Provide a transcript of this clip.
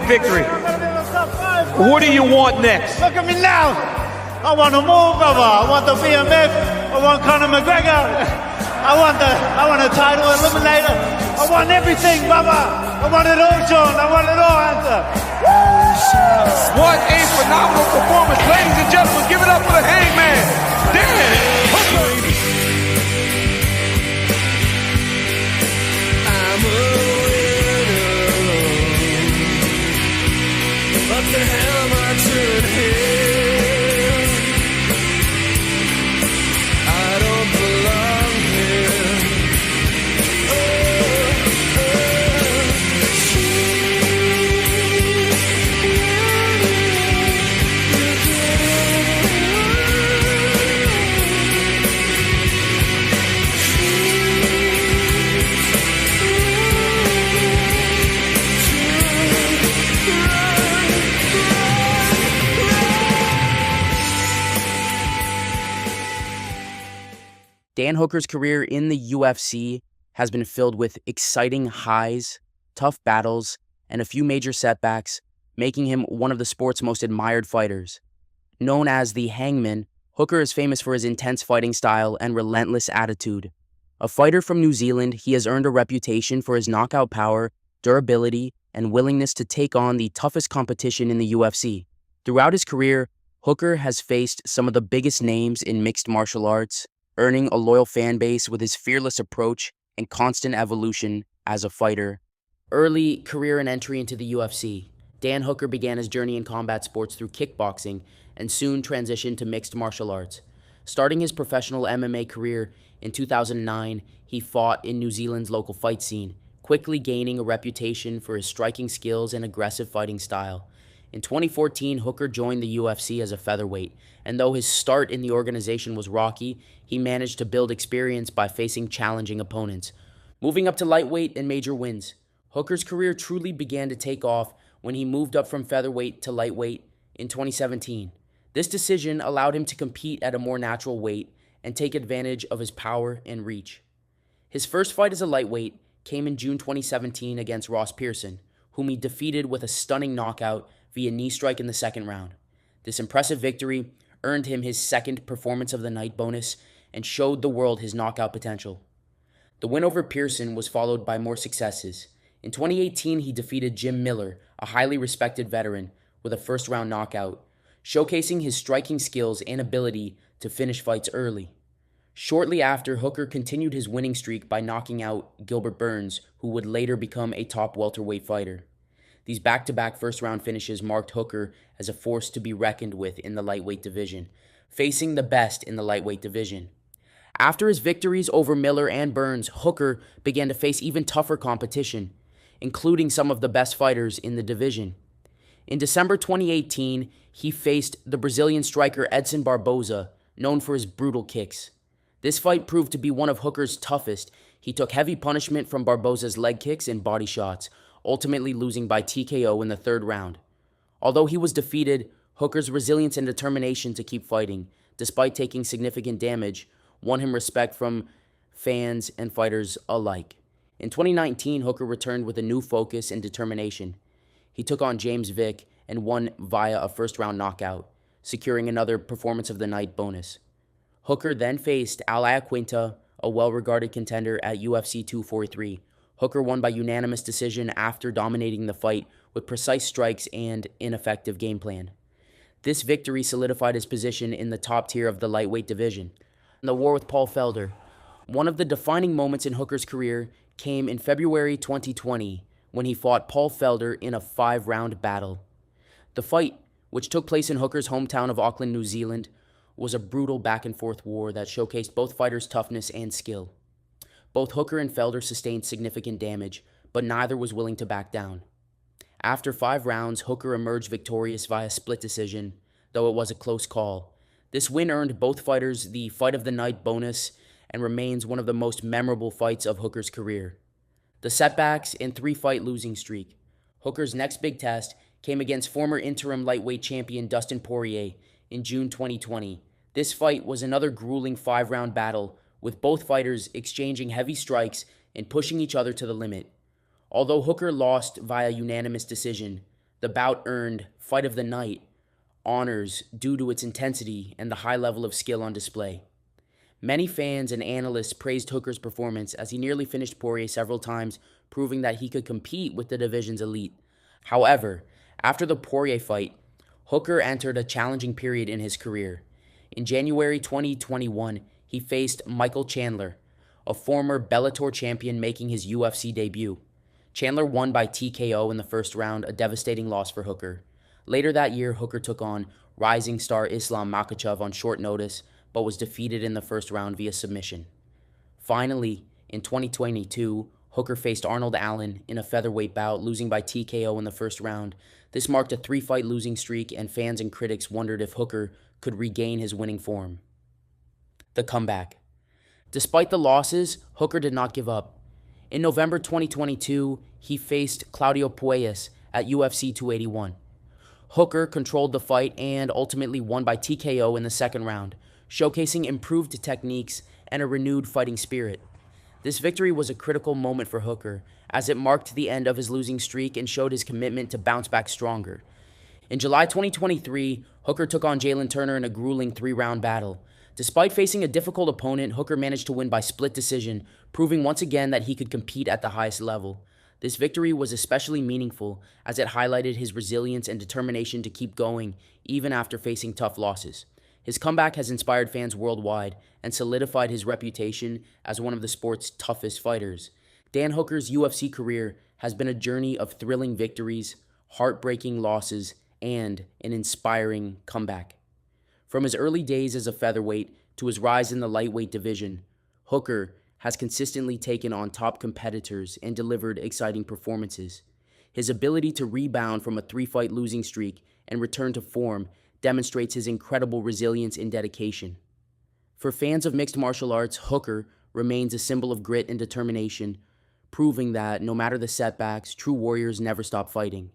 victory. What do you want next? Look at me now. I want them all, brother. I want the BMF. I want Conor McGregor. I want a title eliminator. I want everything, brother. I want it all, Sean. I want it all, Hunter. What a phenomenal performance. Ladies and gentlemen, give it up for the Hangman, Dan Hooker. I'm a winner. What the hell am I doing here? I don't belong here. Dan Hooker's career in the UFC has been filled with exciting highs, tough battles, and a few major setbacks, making him one of the sport's most admired fighters. Known as the Hangman, Hooker is famous for his intense fighting style and relentless attitude. A fighter from New Zealand, he has earned a reputation for his knockout power, durability, and willingness to take on the toughest competition in the UFC. Throughout his career, Hooker has faced some of the biggest names in mixed martial arts, earning a loyal fan base with his fearless approach and constant evolution as a fighter. Early career and entry into the UFC. Dan Hooker began his journey in combat sports through kickboxing and soon transitioned to mixed martial arts. Starting his professional MMA career in 2009, he fought in New Zealand's local fight scene, quickly gaining a reputation for his striking skills and aggressive fighting style. In 2014, Hooker joined the UFC as a featherweight, and though his start in the organization was rocky, he managed to build experience by facing challenging opponents. Moving up to lightweight and major wins, Hooker's career truly began to take off when he moved up from featherweight to lightweight in 2017. This decision allowed him to compete at a more natural weight and take advantage of his power and reach. His first fight as a lightweight came in June 2017 against Ross Pearson, whom he defeated with a stunning knockout via knee strike in the second round. This impressive victory earned him his second Performance of the Night bonus and showed the world his knockout potential. The win over Pearson was followed by more successes. In 2018, he defeated Jim Miller, a highly respected veteran, with a first-round knockout, showcasing his striking skills and ability to finish fights early. Shortly after, Hooker continued his winning streak by knocking out Gilbert Burns, who would later become a top welterweight fighter. These back-to-back first-round finishes marked Hooker as a force to be reckoned with in the lightweight division, facing the best in the lightweight division. After his victories over Miller and Burns, Hooker began to face even tougher competition, including some of the best fighters in the division. In December 2018, he faced the Brazilian striker Edson Barboza, known for his brutal kicks. This fight proved to be one of Hooker's toughest. He took heavy punishment from Barboza's leg kicks and body shots, ultimately losing by TKO in the third round. Although he was defeated, Hooker's resilience and determination to keep fighting, despite taking significant damage, won him respect from fans and fighters alike. In 2019, Hooker returned with a new focus and determination. He took on James Vick and won via a first-round knockout, securing another Performance of the Night bonus. Hooker then faced Al Iaquinta, a well-regarded contender at UFC 243. Hooker won by unanimous decision after dominating the fight with precise strikes and ineffective game plan. This victory solidified his position in the top tier of the lightweight division. The war with Paul Felder. One of the defining moments in Hooker's career came in February 2020 when he fought Paul Felder in a 5-round battle. The fight, which took place in Hooker's hometown of Auckland, New Zealand, was a brutal back-and-forth war that showcased both fighters' toughness and skill. Both Hooker and Felder sustained significant damage, but neither was willing to back down. After 5 rounds, Hooker emerged victorious via split decision, though it was a close call. This win earned both fighters the Fight of the Night bonus and remains one of the most memorable fights of Hooker's career. The setbacks and 3-fight losing streak. Hooker's next big test came against former interim lightweight champion Dustin Poirier in June 2020. This fight was another grueling 5-round battle, with both fighters exchanging heavy strikes and pushing each other to the limit. Although Hooker lost via unanimous decision, The bout earned Fight of the Night honors due to its intensity and the high level of skill on display. Many fans and analysts praised Hooker's performance as he nearly finished Poirier several times, proving that he could compete with the division's elite. However, after the Poirier fight, Hooker entered a challenging period in his career. In January 2021, he faced Michael Chandler, a former Bellator champion making his UFC debut. Chandler won by TKO in the first round, a devastating loss for Hooker. Later that year, Hooker took on rising star Islam Makhachev on short notice, but was defeated in the first round via submission. Finally, in 2022, Hooker faced Arnold Allen in a featherweight bout, losing by TKO in the first round. This marked a 3-fight losing streak, and fans and critics wondered if Hooker could regain his winning form. The comeback. Despite the losses, Hooker did not give up. In November 2022, he faced Claudio Puelles at UFC 281. Hooker controlled the fight and ultimately won by TKO in the second round, showcasing improved techniques and a renewed fighting spirit. This victory was a critical moment for Hooker, as it marked the end of his losing streak and showed his commitment to bounce back stronger. In July 2023, Hooker took on Jalen Turner in a grueling 3-round battle. Despite facing a difficult opponent, Hooker managed to win by split decision, proving once again that he could compete at the highest level. This victory was especially meaningful as it highlighted his resilience and determination to keep going even after facing tough losses. His comeback has inspired fans worldwide and solidified his reputation as one of the sport's toughest fighters. Dan Hooker's UFC career has been a journey of thrilling victories, heartbreaking losses, and an inspiring comeback. From his early days as a featherweight to his rise in the lightweight division, Hooker has consistently taken on top competitors and delivered exciting performances. His ability to rebound from a 3-fight losing streak and return to form demonstrates his incredible resilience and dedication. For fans of mixed martial arts, Hooker remains a symbol of grit and determination, proving that no matter the setbacks, true warriors never stop fighting.